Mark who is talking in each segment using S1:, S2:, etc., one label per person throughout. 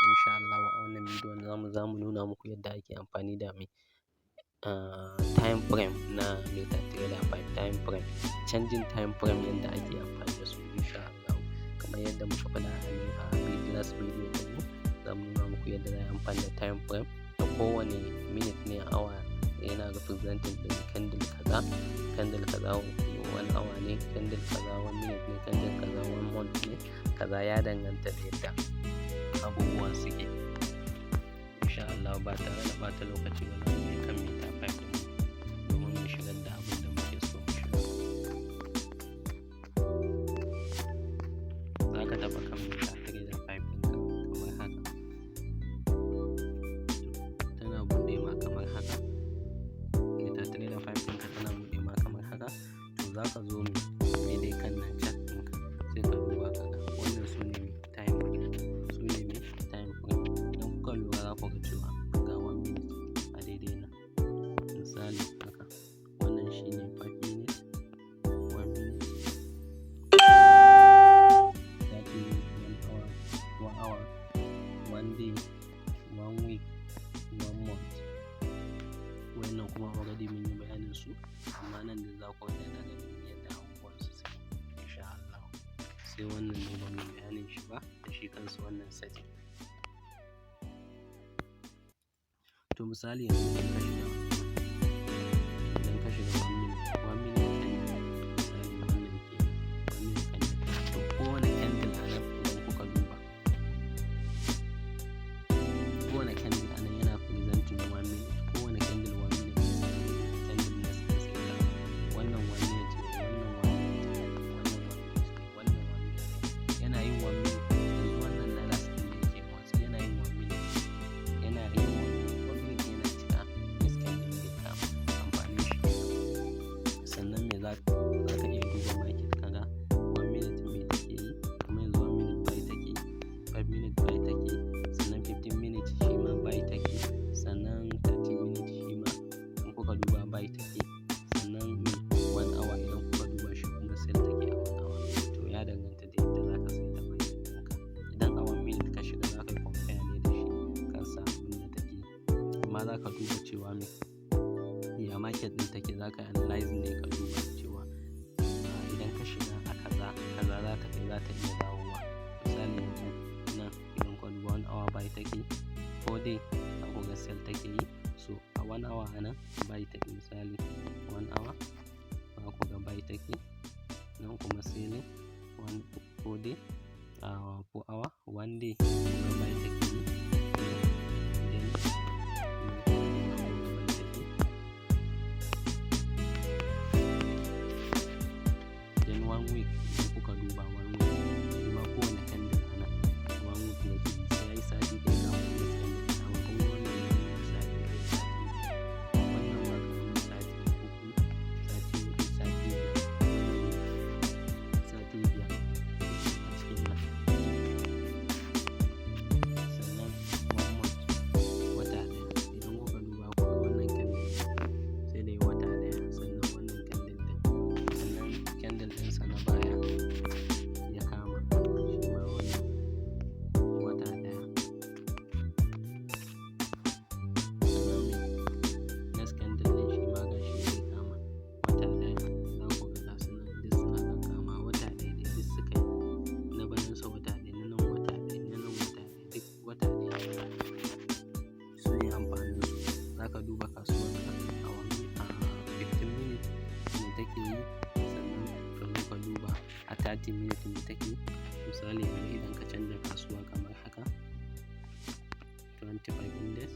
S1: insha Allah a wannan bidiyon zamu nuna muku yadda ake amfani da time frame na MetaTrader 5 time frame, canjin time frame yadda ake amfani da su insha Allah. Kamar yadda muka faɗa a last video ɗin zamu nuna muku yadda za a yi amfani da time frame da kowane minute ne awa yana representing ɗin candle kaza 1 hour ne, candle kaza 1 minute ne, candle kaza 1 month ne, kaza ya danganta da yadda abubuwan suke insha Allah. Ba tare da ɓata lokaci ba za mu je kan meta 5 ɗin domin mu shigar da abin da muke so mu shigar. Za ka taɓa kan MetaTrader 5 ɗinka kamar haka, tana buɗe ma kamar haka. MetaTrader 5 ɗinka tana buɗe ma kamar haka, to za ka zo daidai kan nan chat ɗinka sai ka duba ka ga wannan su ne time frame, idan kuka lura za ku ga cewa ga 1 minute a daidai nan, misali haka wannan shi ne 5 minutes, 1 minute, 30 minutes, 1 hour, 1 day, 1 week, 1 month. Wannan kuma already mun yi bayanin su, amma nan da za ku ga yana ganin yadda abubuwan su suke insha Allah. Sai wannan ne ba mu bayanin shi ba, da shi kansu wannan setting. To misali yanzu idan ka shiga 1 minute candle, misali wannan ke 1 minute candle, to kowane candle a nan idan kuka duba, kowane candle a nan yana representing 1 minute, kowane candle 1 minute, candle na sai wannan 1 minute ne, wannan 1 minute ne, wannan 1 minute ne, wannan 1 minute ne, yana yin 1 minute. Yanzu wannan na last ɗin da yake motsi yana yin 1 minute, yana yin 1 minute yana cika, this candle zai kama amfanin shi. Sannan me za ka iya duba market kaga 1 minute me take yi, kuma yanzu 1 minute buy take yi, 5 minute buy take yi, sannan 15 minute shi ma buy take yi, sannan 30 minute shi ma in kuka duba buy take yi, sannan 1 hour idan kuka duba shi kuma sell take a 1 hour. To ya danganta da yadda za ka saita market ɗinka. Idan a 1 minute ka shiga za ka yi compare ne da shi kansa abin da take yi, amma za ka duba cewa ya market ɗin take, za ka analyze ne ka duba cewa idan ka shiga a kaza za ta kai, za ta iya dawowa. Misali yanzu nan idan ka duba 1 hour buy take yi, 4 day za ku ga sell take yi, so a 1 hour a nan buy take, misali 1 hour za ku ga buy take, nan kuma selling 4 day, 4 hour, 1 day ku ga buy take yi, then 1 week idan kuka duba 1 week shi ma kowane candle a nan 1 week ne ke sai ya yi sati ɗaya kafin ya candle ɗin, kuma wannan ya yi sati ɗaya, wannan ma kamar sati 3, sati 4, sati 5 a cikin nan. Sannan 1 month, wata ɗaya idan kuka duba ku ga wannan candle sai da yi wata ɗaya, sannan wannan candle ɗin, sannan candle ɗinsa na baya ya kama shi ma wannan wata ɗaya, sannan next candle ɗin shi ma gashi zai kama wata ɗaya. Za ku ga gasu nan duk suna kakkama wata ɗaya dai duk suka yi, na bayansa wata ɗaya, na nan wata ɗaya, na nan wata ɗaya, duk wata ɗaya su yi amfanin su. Za ka duba kasuwarka a 15 minutes me take yi, sannan ka zo ka duba a 30 minutes me take yi. Misali yanzu idan ka canza kasuwa kamar haka 25 index,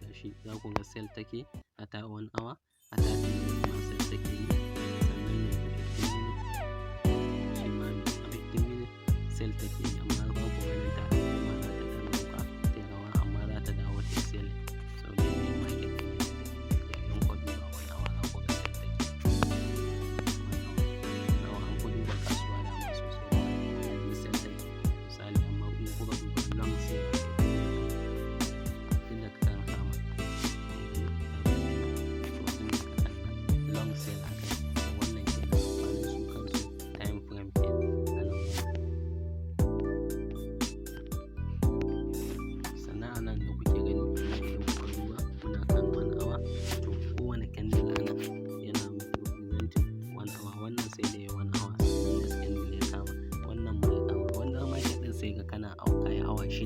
S1: gashi za ku ga sell take a 1 hour, a 30 minutes ma sell take yi, sannan me a 15 minutes shi ma a 15 minutes sell take yi, amma ba ku ganin ta kuma za ta ɗan ɗauka ta yi rawa, amma za ta dawo ta yi sell sau da yanayin market ɗin yadda take tafiya. Idan ku duba 1 hour za ku ga sell take yi, 1 hour an ku duba kasuwa dama sosai da sell take yi misali, amma in kuka duba long sell tunda ka kan kama long sell aka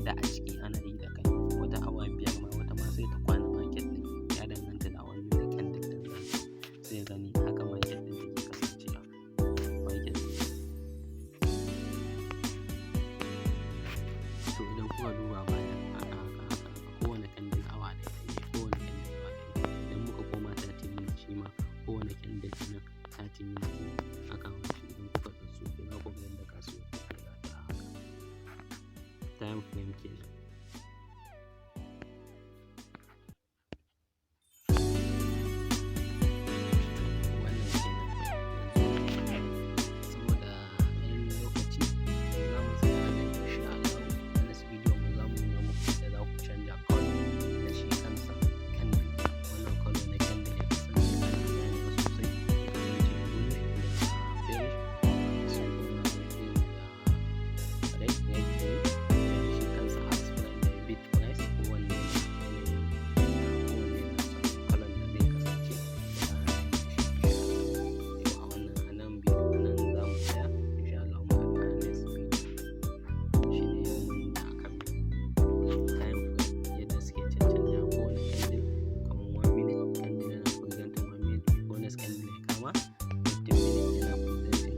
S1: shida a ciki ana yi da kai, wata awa 5 ma, wata ma sai ta kwana market ɗin, ya danganta da wannan da candle ɗin sai gani haka market ɗin take kasancewa. Market to idan kuka duba baya haka kowane candle awa ɗaya ne, kowane candle awa ɗaya. Idan muka koma 30 minutes shi ma kowane candle nan 30 minutes ne haka shi. Idan kuka sassoke za ku ga yadda kasuwar take ta haka. Time frame kenan. Wannan kenan. Yanzu saboda yanayin lokaci za mu tsaya a nan insha Allah. A next video mu za mu nuna muku yadda za ku canja color na shi kansa candle. Wannan color na candle ya kasance ana ganewa sosai, ya kasance bluish da beige, sai kuma green da red ya yi shi kansa ash brown da bit price. Kowanne yanayin kowanne yana son color da zai kasance da shi. A wannan a nan za mu tsaya insha Allah. Mu haɗu a next video. Shi ne yanayin da akan time frame yadda suke cancanja kowane candle kamar 1 minute candle yana representing 1 minute before next candle ya kama, 15 minutes yana representing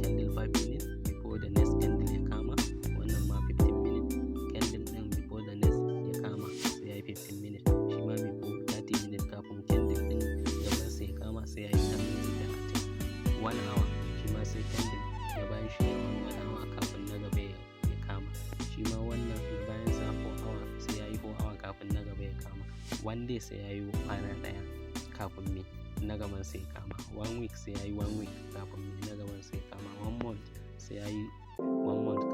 S1: candle 5 minutes before the next candle ya kama. Wannan ma 15 minutes candle ɗin before the next ya kama sai ya yi 15 minutes. Shi ma before 30 minutes kafin candle ɗin gaban sa ya kama sai ya yi 10 minutes 30. 1 hour shi ma sai candle ya bayan shi ya yi 1 hour kafin na gaba ya kama. Shi ma wannan da bayan sa 4 hour sai ya yi 4 hour kafin na gaba ya kama. 1 day sai ya yi kwana ɗaya kafin me na gaban sai ya kama. 1 week sai ya yi 1 week kafin me na gaban sai ya kama. 1 month sai ya yi 1 month